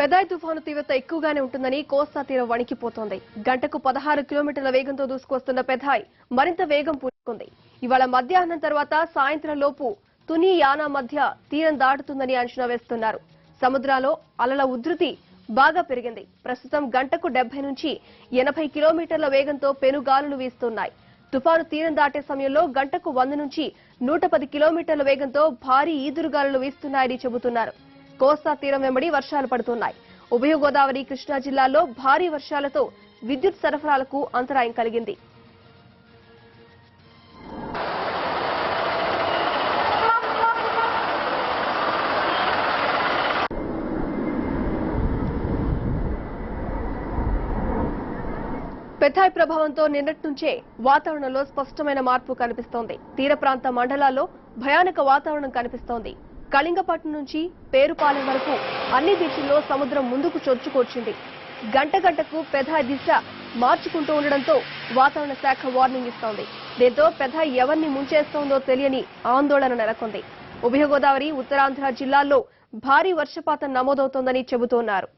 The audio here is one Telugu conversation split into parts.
పెదాయ్ తుఫాను తీవ్రత ఎక్కువగానే ఉంటుందని కోస్తా తీరం వణికిపోతోంది. గంటకు 16 కిలోమీటర్ల వేగంతో దూసుకొస్తున్న పెదాయ్ మరింత వేగం పుంజుకుంది. ఇవాళ మధ్యాహ్నం తర్వాత సాయంత్రం లోపు తుని యానా మధ్య తీరం దాటుతుందని అంచనా వేస్తున్నారు. సముద్రంలో అలల ఉధృతి బాగా పెరిగింది. ప్రస్తుతం గంటకు 70 నుంచి 80 కిలోమీటర్ల వేగంతో పెనుగాలులు వీస్తున్నాయి. తుఫాను తీరం దాటే సమయంలో గంటకు 100 నుంచి 110 కిలోమీటర్ల వేగంతో భారీ ఈదురుగాలులు వీస్తున్నాయని చెబుతున్నారు. కోస్తా తీరం వెంబడి వర్షాలు పడుతున్నాయి. ఉభయ గోదావరి, కృష్ణా జిల్లాల్లో భారీ వర్షాలతో విద్యుత్ సరఫరాలకు అంతరాయం కలిగింది. పెథాయ్ ప్రభావంతో నిన్నటి నుంచే వాతావరణంలో స్పష్టమైన మార్పు కనిపిస్తోంది. తీర ప్రాంత మండలాల్లో భయానక వాతావరణం కనిపిస్తోంది. కళింగపట్నం నుంచి పేరుపాలెం వరకు అన్ని బీచ్ల్లో సముద్రం ముందుకు చొచ్చుకొచ్చింది. గంట గంటకు పెథాయ్ దిశ మార్చుకుంటూ ఉండడంతో వాతావరణ శాఖ వార్నింగ్ ఇస్తోంది. దీంతో పెథాయ్ ఎవరిని ముంచేస్తోందో తెలియని ఆందోళన నెలకొంది. ఉభయ గోదావరి, ఉత్తరాంధ్ర జిల్లాల్లో భారీ వర్షపాతం నమోదవుతోందని చెబుతున్నారు.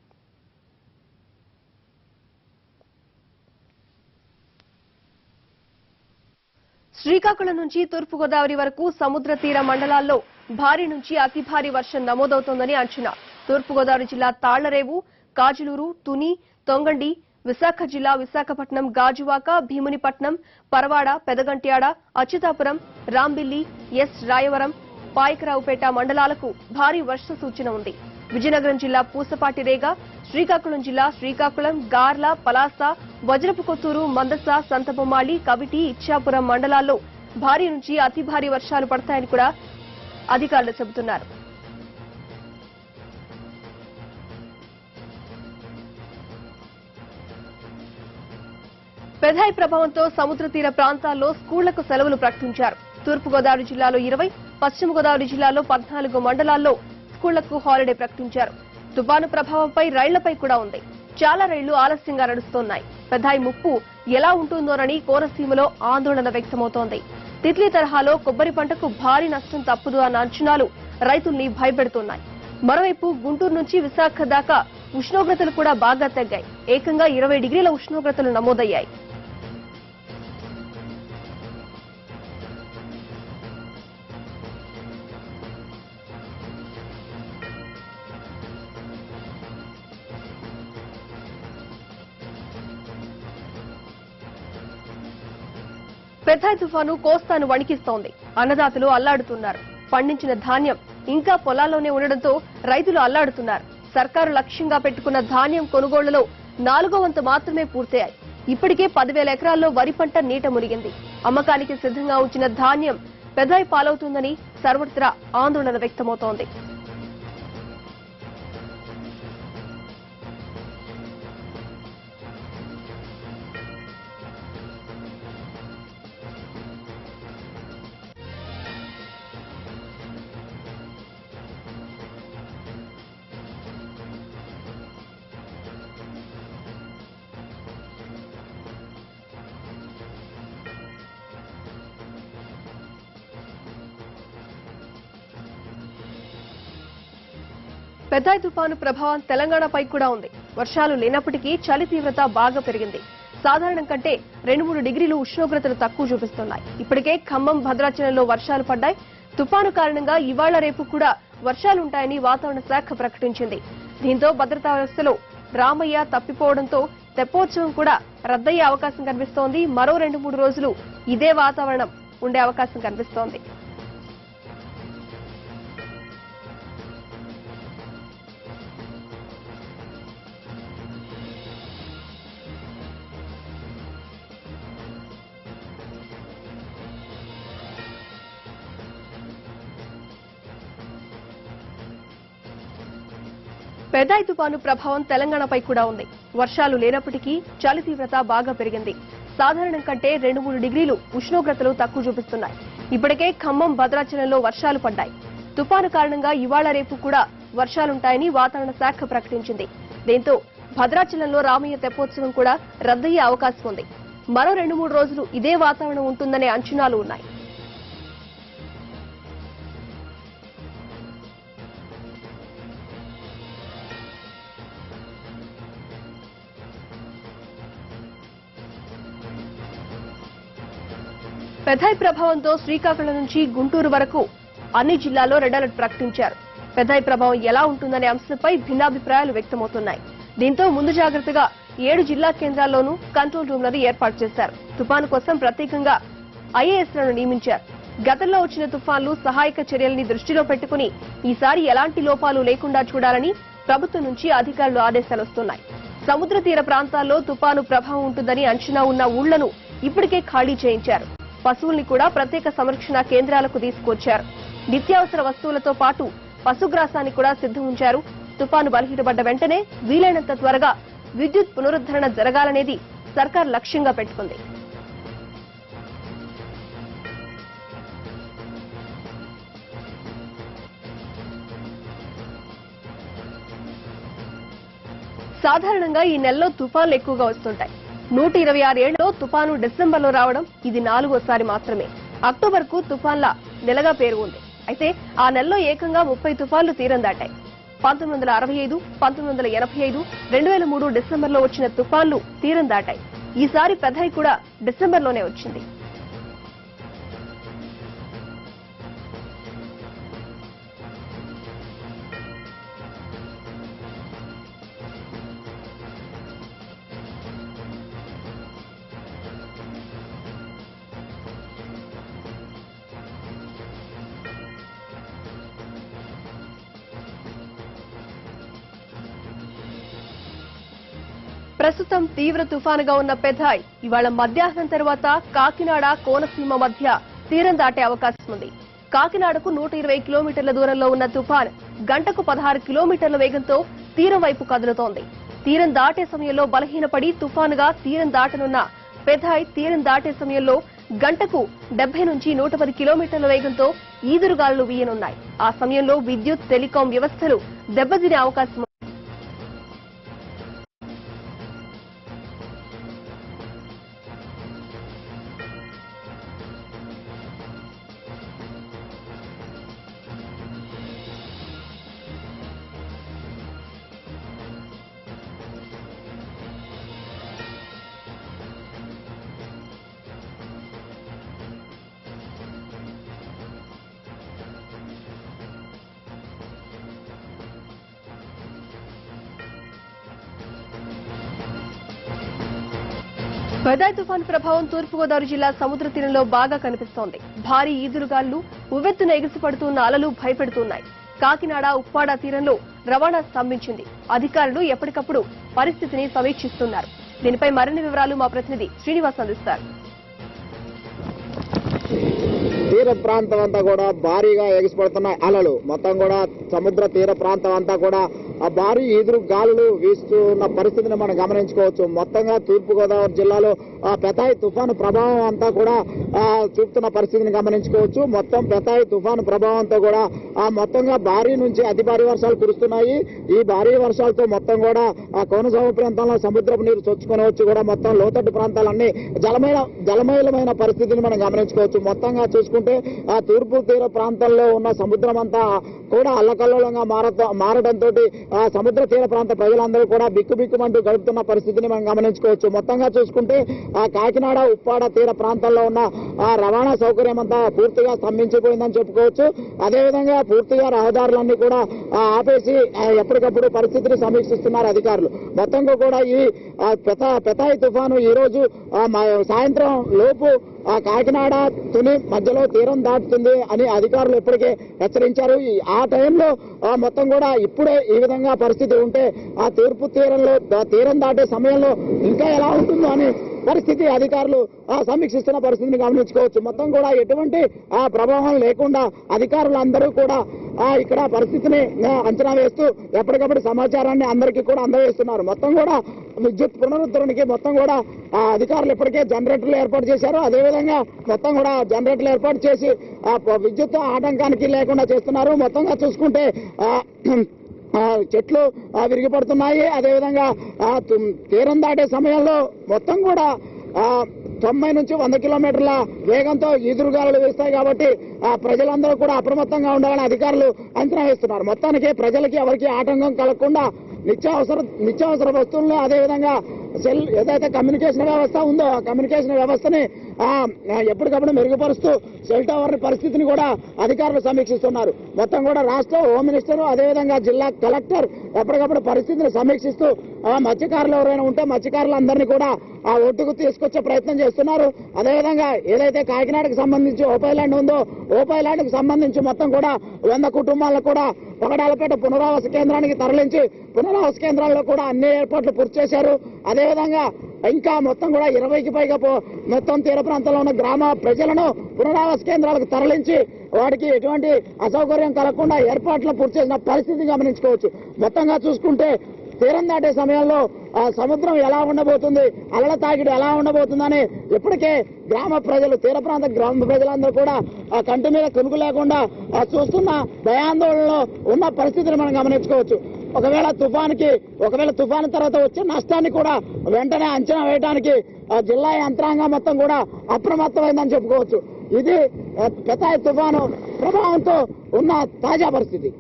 శ్రీకాకుళం నుంచి తూర్పు గోదావరి వరకు సముద్ర తీర మండలాల్లో భారీ నుంచి అతి భారీ వర్షం నమోదవుతోందని అంచనా. తూర్పు గోదావరి జిల్లా తాళ్లరేవు, కాజులూరు, తుని, తొంగండి, విశాఖ జిల్లా విశాఖపట్నం, గాజువాక, భీమునిపట్నం, పరవాడ, పెదగంట్యాడ, అచ్యుతాపురం, రాంబిల్లి, ఎస్ రాయవరం, పాయకరావుపేట మండలాలకు భారీ వర్ష సూచన ఉంది. విజయనగరం జిల్లా పూసపాటిరేగ, శ్రీకాకుళం జిల్లా శ్రీకాకుళం, గార్ల, పలాస, వజ్రపు కొత్తూరు, మందస, సంతబొమ్మాళి, కవిటి, ఇచ్చాపురం మండలాల్లో భారీ నుంచి అతి భారీ వర్షాలు పడతాయని కూడా అధికారులు చెబుతున్నారు. పెథాయ్ ప్రభావంతో సముద్ర తీర ప్రాంతాల్లో స్కూళ్లకు సెలవులు ప్రకటించారు. తూర్పు గోదావరి జిల్లాలో 20, పశ్చిమ గోదావరి జిల్లాలో 14 మండలాల్లో స్కూళ్లకు హాలిడే ప్రకటించారు. తుఫాను ప్రభావంపై రైళ్లపై కూడా ఉంది. చాలా రైళ్లు ఆలస్యంగా నడుస్తున్నాయి. పెథాయ్ ముప్పు ఎలా ఉంటుందోనని కోనసీమలో ఆందోళన వ్యక్తమవుతోంది. తిత్లీ తరహాలో కొబ్బరి పంటకు భారీ నష్టం తప్పదు అన్న అంచనాలు రైతుల్ని భయపెడుతున్నాయి. మరోవైపు గుంటూరు నుంచి విశాఖ దాకా ఉష్ణోగ్రతలు కూడా బాగా తగ్గాయి. ఏకంగా 20 డిగ్రీల ఉష్ణోగ్రతలు నమోదయ్యాయి. పెథాయ్ తుఫాను కోస్తాను వణికిస్తోంది. అన్నదాతలు అల్లాడుతున్నారు. పండించిన ధాన్యం ఇంకా పొలాల్లోనే ఉండడంతో రైతులు అల్లాడుతున్నారు. సర్కారు లక్ష్యంగా పెట్టుకున్న ధాన్యం కొనుగోళ్లలో 4వ వంతు మాత్రమే పూర్తయ్యాయి. ఇప్పటికే 10,000 ఎకరాల్లో వరి పంట నీట మునిగింది. అమ్మకానికి సిద్ధంగా ఉంచిన ధాన్యం పెథాయ్ పాలవుతుందని సర్వత్రా ఆందోళన వ్యక్తమవుతోంది. పెథాయ్ తుఫాను ప్రభావం తెలంగాణపై కూడా ఉంది. వర్షాలు లేనప్పటికీ చలి తీవ్రత బాగా పెరిగింది. సాధారణం కంటే 2-3 డిగ్రీలు ఉష్ణోగ్రతలు తక్కువ చూపిస్తున్నాయి. ఇప్పటికే ఖమ్మం, భద్రాచలంలో వర్షాలు పడ్డాయి. తుఫాను కారణంగా ఇవాళ రేపు కూడా వర్షాలుంటాయని వాతావరణ శాఖ ప్రకటించింది. దీంతో భద్రతా వ్యవస్థలో రామయ్య తప్పిపోవడంతో తెప్పోత్సవం కూడా రద్దయ్యే అవకాశం కనిపిస్తోంది. మరో 2-3 రోజులు ఇదే వాతావరణం ఉండే అవకాశం కనిపిస్తోంది. పెథాయ్ తుఫాను ప్రభావం తెలంగాణపై కూడా ఉంది. వర్షాలు లేనప్పటికీ చలి తీవ్రత బాగా పెరిగింది. సాధారణం కంటే 2-3 డిగ్రీలు ఉష్ణోగ్రతలు తక్కువ చూపిస్తున్నాయి. ఇప్పటికే ఖమ్మం, భద్రాచలంలో వర్షాలు పడ్డాయి. తుఫాను కారణంగా ఇవాళ రేపు కూడా వర్షాలుంటాయని వాతావరణ శాఖ ప్రకటించింది. దీంతో భద్రాచలంలో రామయ్య తెప్పోత్సవం కూడా రద్దయ్యే అవకాశం ఉంది. మరో 2-3 రోజులు ఇదే వాతావరణం ఉంటుందనే అంచనాలు ఉన్నాయి. పెథాయ్ ప్రభావంతో శ్రీకాకుళం నుంచి గుంటూరు వరకు అన్ని జిల్లాల్లో రెడ్ అలర్ట్ ప్రకటించారు. పెథాయ్ ప్రభావం ఎలా ఉంటుందనే అంశంపై భిన్నాభిప్రాయాలు వ్యక్తమవుతున్నాయి. దీంతో ముందు జాగ్రత్తగా 7 జిల్లా కేంద్రాల్లోనూ కంట్రోల్ రూమ్లను ఏర్పాటు చేశారు. తుపాను కోసం ప్రత్యేకంగా ఐఏఎస్లను నియమించారు. గతంలో వచ్చిన తుఫాన్లు సహాయక చర్యల్ని దృష్టిలో పెట్టుకుని ఈసారి ఎలాంటి లోపాలు లేకుండా చూడాలని ప్రభుత్వం నుంచి అధికారులు ఆదేశాలు వస్తున్నాయి. సముద్ర తీర ప్రాంతాల్లో తుపాను ప్రభావం ఉంటుందని అంచనా ఉన్న ఊళ్లను ఇప్పటికే ఖాళీ చేయించారు. పశువుల్ని కూడా ప్రత్యేక సంరక్షణ కేంద్రాలకు తీసుకొచ్చారు. నిత్యావసర వస్తువులతో పాటు పశుగ్రాసాన్ని కూడా సిద్ధం ఉంచారు. తుపాను బలహీనపడ్డ వెంటనే వీలైనంత త్వరగా విద్యుత్ పునరుద్ధరణ జరగాలనేది సర్కార్ లక్ష్యంగా పెట్టుకుంది. సాధారణంగా ఈ నెలలో తుఫాన్లు ఎక్కువగా వస్తుంటాయి. 126 ఏళ్లలో తుఫాను డిసెంబర్లో రావడం ఇది 4వసారి మాత్రమే. అక్టోబర్ కు తుఫాన్ల నెలగా పేరు ఉంది. అయితే ఆ నెలలో ఏకంగా 30 తుఫాన్లు తీరం దాటాయి. 1965, 1985, 2003 డిసెంబర్లో వచ్చిన తుఫాన్లు తీరం దాటాయి. ఈసారి పెథాయ్ కూడా డిసెంబర్లోనే వచ్చింది. ప్రస్తుతం తీవ్ర తుఫానుగా ఉన్న పెథాయ్ ఇవాళ మధ్యాహ్నం తర్వాత కాకినాడ, కోనసీమ మధ్య తీరం దాటే అవకాశం ఉంది. కాకినాడకు 120 కిలోమీటర్ల దూరంలో ఉన్న తుఫాన్ గంటకు 16 కిలోమీటర్ల వేగంతో తీరం వైపు కదులుతోంది. తీరం దాటే సమయంలో బలహీనపడి తుఫానుగా తీరం దాటనున్న పెథాయ్ తీరం దాటే సమయంలో గంటకు 70 నుంచి 110 కిలోమీటర్ల వేగంతో ఈదురుగాలులు వీయనున్నాయి. ఆ సమయంలో విద్యుత్, టెలికాం వ్యవస్థలు దెబ్బతినే అవకాశం. పెథాయ్ తుఫాను ప్రభావం తూర్పుగోదావరి జిల్లా సముద్ర తీరంలో బాగా కనిపిస్తోంది. భారీ ఈదురుగాలులు, ఉవ్వెత్తున ఎగిసిపడుతున్న అలలు భయపెడుతున్నాయి. కాకినాడ, ఉప్పాడ తీరంలో రవాణా స్తంభించింది. అధికారులు ఎప్పటికప్పుడు పరిస్థితిని సమీక్షిస్తున్నారు. దీనిపై మరిన్ని వివరాలు మా ప్రతినిధి శ్రీనివాస్ అందిస్తారు. తీర ప్రాంతం అంతా కూడా భారీగా ఎగిసిపడుతున్నాయి అలలు. మొత్తం కూడా సముద్ర తీర ప్రాంతం అంతా కూడా ఆ భారీ ఈదురు గాలులు వీస్తున్న పరిస్థితిని మనం గమనించుకోవచ్చు. మొత్తంగా తూర్పుగోదావరి జిల్లాలో ఆ పెథాయ్ తుఫాను ప్రభావం అంతా కూడా చూపుతున్న పరిస్థితిని గమనించుకోవచ్చు. మొత్తం పెథాయ్ తుఫాను ప్రభావంతో కూడా మొత్తంగా భారీ నుంచి అతి భారీ వర్షాలు కురుస్తున్నాయి. ఈ భారీ వర్షాలతో మొత్తం కూడా ఆ కోనసీమ ప్రాంతంలో సముద్రపు నీరు చొచ్చుకొని వచ్చి కూడా మొత్తం లోతట్టు ప్రాంతాలన్నీ జలమయమైన పరిస్థితిని మనం గమనించుకోవచ్చు. మొత్తంగా చూసుకుంటే ఆ తూర్పు తీర ప్రాంతాల్లో ఉన్న సముద్రం అంతా కూడా అల్లకల్లోలంగా మారడంతో ఆ సముద్ర తీర ప్రాంత ప్రజలందరూ కూడా బిక్కుబిక్కుమంటూ గడుపుతున్న పరిస్థితిని మనం గమనించుకోవచ్చు. మొత్తంగా చూసుకుంటే ఆ కాకినాడ, ఉప్పాడ తీర ప్రాంతాల్లో ఉన్న ఆ రవాణా సౌకర్యం అంతా పూర్తిగా స్తంభించిపోయిందని చెప్పుకోవచ్చు. అదేవిధంగా పూర్తిగా రహదారులన్నీ కూడా ఆపేసి ఎప్పటికప్పుడు పరిస్థితిని సమీక్షిస్తున్నారు అధికారులు. మొత్తంగా కూడా ఈ పెథాయ్ తుఫాను ఈ రోజు సాయంత్రం లోపు కాకినాడ, తుని మధ్యలో తీరం దాటుతుంది అని అధికారులు ఇప్పటికే హెచ్చరించారు. ఆ టైంలో మొత్తం కూడా ఇప్పుడే ఈ విధంగా పరిస్థితి ఉంటే ఆ తూర్పు తీరంలో తీరం దాటే సమయంలో ఇంకా ఎలా ఉంటుందో అని పరిస్థితి అధికారులు సమీక్షిస్తున్న పరిస్థితిని గమనించుకోవచ్చు. మొత్తం కూడా ఎటువంటి ప్రభావం లేకుండా అధికారులందరూ కూడా ఇక్కడ పరిస్థితిని అంచనా వేస్తూ ఎప్పటికప్పుడు సమాచారాన్ని అందరికీ కూడా అందజేస్తున్నారు. మొత్తం కూడా విద్యుత్ పునరుద్ధరణకి మొత్తం కూడా అధికారులు ఇప్పటికే జనరేటర్లు ఏర్పాటు చేశారు. అదేవిధంగా మొత్తం కూడా జనరేటర్లు ఏర్పాటు చేసి విద్యుత్ ఆటంకానికి లేకుండా చేస్తున్నారు. మొత్తంగా చూసుకుంటే చెట్లు విరిగిపడుతున్నాయి. అదేవిధంగా తీరం దాటే సమయంలో మొత్తం కూడా 90 నుంచి 100 కిలోమీటర్ల వేగంతో ఈదురుగాలులు వేస్తాయి. కాబట్టి ప్రజలందరూ కూడా అప్రమత్తంగా ఉండాలని అధికారులు అంచనా వేస్తున్నారు. మొత్తానికి ప్రజలకి ఎవరికి ఆటంకం కలగకుండా నిత్యావసర వస్తువులను అదేవిధంగా ఏదైతే కమ్యూనికేషన్ వ్యవస్థ ఉందో ఆ కమ్యూనికేషన్ వ్యవస్థని ఎప్పటికప్పుడు మెరుగుపరుస్తూ సెల్ టవర్ పరిస్థితిని కూడా అధికారులు సమీక్షిస్తున్నారు. మొత్తం కూడా రాష్ట్ర హోమ్ మినిస్టర్ అదేవిధంగా జిల్లా కలెక్టర్ ఎప్పటికప్పుడు పరిస్థితిని సమీక్షిస్తూ మత్స్యకారులు ఎవరైనా ఉంటే మత్స్యకారులందరినీ కూడా ఆ ఒడ్డుకు తీసుకొచ్చే ప్రయత్నం చేస్తున్నారు. అదేవిధంగా ఏదైతే కాకినాడకు సంబంధించి ఓపైలాండ్ ఉందో ఓపైలాండ్ కు సంబంధించి మొత్తం కూడా 100 కుటుంబాలను కూడా పగడాలపేట పునరావాస కేంద్రానికి తరలించి పునరావాస కేంద్రాల్లో కూడా అన్ని ఏర్పాట్లు పూర్తి చేశారు. అదేవిధంగా ఇంకా మొత్తం కూడా 20కి పైగా మొత్తం తీర ప్రాంతంలో ఉన్న గ్రామ ప్రజలను పునరావాస కేంద్రాలకు తరలించి వాడికి ఎటువంటి అసౌకర్యం కలగకుండా ఏర్పాట్లను పూర్తి చేసిన పరిస్థితిని గమనించుకోవచ్చు. మొత్తంగా చూసుకుంటే తీరం దాటే సమయంలో ఆ సముద్రం ఎలా ఉండబోతుంది, అలల తాకిడి ఎలా ఉండబోతుందని ఇప్పటికే గ్రామ ప్రజలు తీర ప్రాంత గ్రామ ప్రజలందరూ కూడా ఆ కంటి మీద కునుకు లేకుండా చూస్తున్న భయాందోళనలో ఉన్న పరిస్థితిని మనం గమనించుకోవచ్చు. ఒకవేళ తుఫాను తర్వాత వచ్చే నష్టాన్ని కూడా వెంటనే అంచనా వేయడానికి జిల్లా యంత్రాంగం మొత్తం కూడా అప్రమత్తమైందని చెప్పుకోవచ్చు. ఇది పెతాయ్ తుఫాను ప్రభావంతో ఉన్న తాజా పరిస్థితి.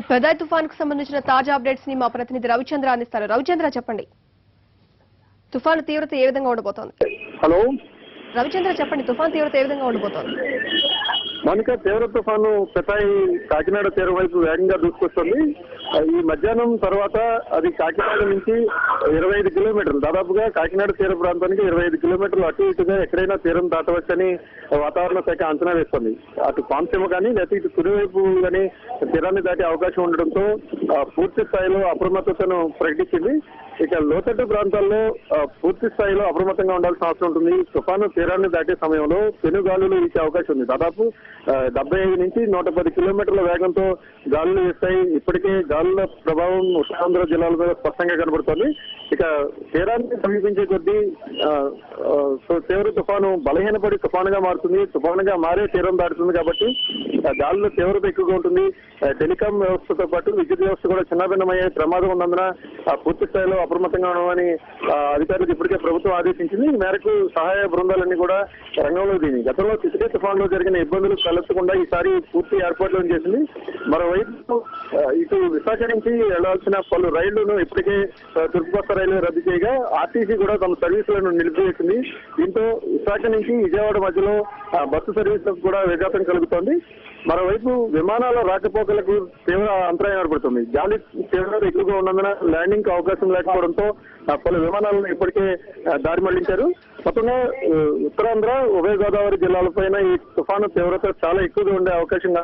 పెదాయ్ తుఫాన్ కు సంబంధించిన తాజా అప్డేట్స్ ని మా ప్రతినిధి రవిచంద్ర అందిస్తారు. రవిచంద్ర, చెప్పండి, తుఫాను తీవ్రత ఏ విధంగా ఉండబోతోంది? హలో రవిచంద్ర, చెప్పండి, తుఫాన్ తీవ్రత ఏ విధంగా ఉండబోతోంది? మౌనిక, తీవ్ర తుఫాను పెతాయి కాకినాడ తీరం వైపు వేగంగా దూసుకొస్తుంది. ఈ మధ్యాహ్నం తర్వాత అది కాకినాడ నుంచి 25 కిలోమీటర్లు, దాదాపుగా కాకినాడ తీర ప్రాంతానికి 25 కిలోమీటర్లు అటు ఇటుగా ఎక్కడైనా తీరం దాటవచ్చని వాతావరణ శాఖ అంచనా వేస్తుంది. అటు కోనసీమ కానీ లేకపోతే ఇటు కుడివైపు కానీ తీరాన్ని దాటే అవకాశం ఉండడంతో పూర్తి స్థాయిలో అప్రమత్తతను ప్రకటించింది. ఇక లోతట్టు ప్రాంతాల్లో పూర్తి స్థాయిలో అప్రమత్తంగా ఉండాల్సిన అవసరం ఉంటుంది. తుఫాను తీరాన్ని దాటే సమయంలో పెనుగాలులు వీచే అవకాశం ఉంది. దాదాపు 75 నుంచి 110 కిలోమీటర్ల వేగంతో గాలులు వీస్తాయి. ఇప్పటికే గాలుల ప్రభావం ఉత్తరాంధ్ర జిల్లాల మీద స్పష్టంగా కనబడుతోంది. ఇక తీరాన్ని సమీపించే కొద్దీ తీవ్ర తుఫాను బలహీనపడి తుఫానుగా మారుతుంది. తుఫానుగా మారే తీరం దాటుతుంది కాబట్టి గాలుల తీవ్రత ఎక్కువగా ఉంటుంది. టెలికాం వ్యవస్థతో పాటు విద్యుత్ వ్యవస్థ కూడా చిన్నభిన్నమయ్యే ప్రమాదం ఉన్నందున పూర్తి స్థాయిలో అప్రమత్తంగా ఉండమని అధికారులకు ఇప్పటికే ప్రభుత్వం ఆదేశించింది. ఈ మేరకు సహాయ బృందాలన్నీ కూడా రంగంలో దిగి గతంలో తిత్లీ తుఫాన్లో జరిగిన ఇబ్బందులు తలెత్తకుండా ఈసారి పూర్తి ఏర్పాట్లు చేసింది. మరోవైపు ఇటు విశాఖ నుంచి వెళ్లాల్సిన పలు రైళ్లను ఇప్పటికే తూర్పు కోస్తా రైల్వే రద్దు చేయగా ఆర్టీసీ కూడా తమ సర్వీసులను నిలిపివేసింది. దీంతో విశాఖ నుంచి విజయవాడ మధ్యలో బస్సు సర్వీసులకు కూడా విఘాతం కలుగుతోంది. మరోవైపు విమానాల రాకపోకలకు తీవ్ర అంతరాయం ఏర్పడుతుంది. గాలి తీవ్రత ఎక్కువగా ఉన్నందున ల్యాండింగ్ కు అవకాశం లేకపోవడంతో పలు విమానాలను ఇప్పటికే దారి మళ్లించారు. మొత్తంగా ఉత్తరాంధ్ర ఉభయ గోదావరి జిల్లాలపైన ఈ తుఫాను తీవ్రత చాలా ఎక్కువగా ఉండే అవకాశం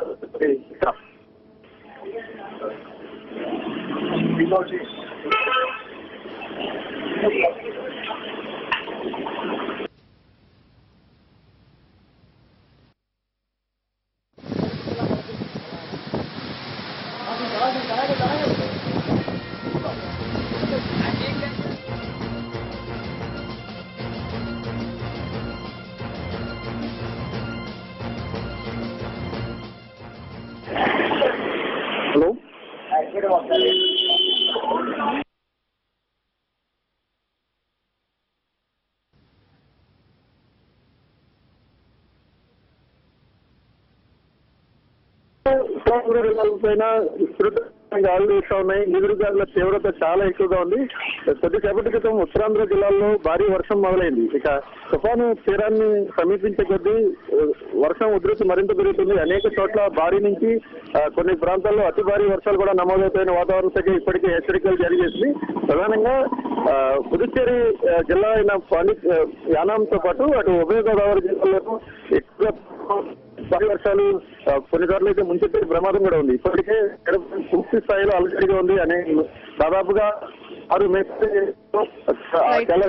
హలో పైన గాలులు వీస్తూ ఉన్నాయి. ఎదురుగాలుల తీవ్రత చాలా ఎక్కువగా ఉంది. కొద్దిసేపటి క్రితం ఉత్తరాంధ్ర జిల్లాల్లో భారీ వర్షం మొదలైంది. ఇక తుఫాను తీరాన్ని సమీపించే కొద్దీ వర్షం ఉధృతి మరింత పెరుగుతుంది. అనేక చోట్ల భారీ నుంచి కొన్ని ప్రాంతాల్లో అతి భారీ వర్షాలు కూడా నమోదవుతాయని వాతావరణ శాఖ ఇప్పటికే హెచ్చరికలు జారీ చేసింది. ప్రధానంగా పుదుచ్చేరి జిల్లా అయిన యానాంతో పాటు అటు ఉభయ గోదావరి జిల్లాలకు ఎక్కువ భారీ వర్షాలు కొన్ని చోట్ల అయితే ముంచెత్తే ప్రమాదం కూడా ఉంది. ఇప్పటికే పూర్తి స్థాయిలో అలజడిగా ఉంది. దాదాపుగా వారు మెసేజ్ Right. చాలా